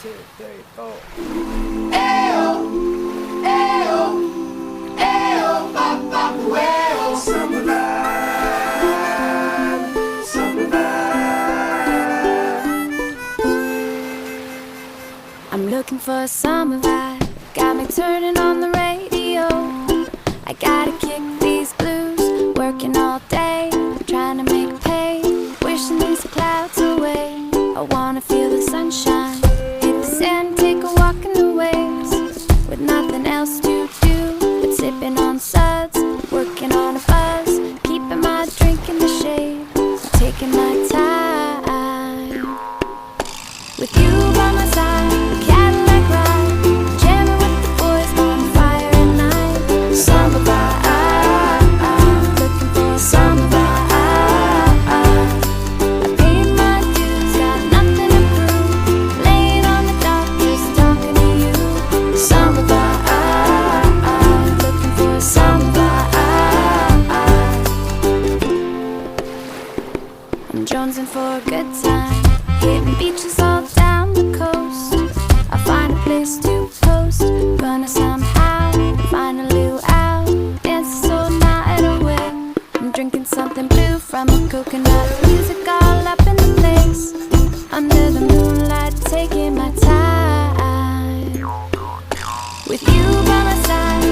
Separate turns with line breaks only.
2, 3, 4.
Ayo, ayo, ayo, papa, ayo. Summer vibe, summer vibe.
I'm looking for a summer vibe. Got me turning on the radio. I gotta kick these blues, working all day, trying to make pay, wishing these clouds away. I wanna feel the sunshine, hit the sand, take a walk in the waves, with nothing else to do but sipping on suds, working on a buzz, keeping my drink in the shade, taking my time. With you by my side, a Cadillac ride, jamming with the boys, bonfire at night. Summer vibe, looking for a summer vibe. I paid my dues, got nothing to prove, laying on the dock, just talking to you. Summer vibe, looking for a summer vibe. I'm jonesing for a good time, hitting beaches all down the coast. I'll find a place to post, gonna somehow find a little out, dance this whole night away. I'm drinking something blue from a coconut, music all up in the place, under the moonlight, taking my time. With you by my side,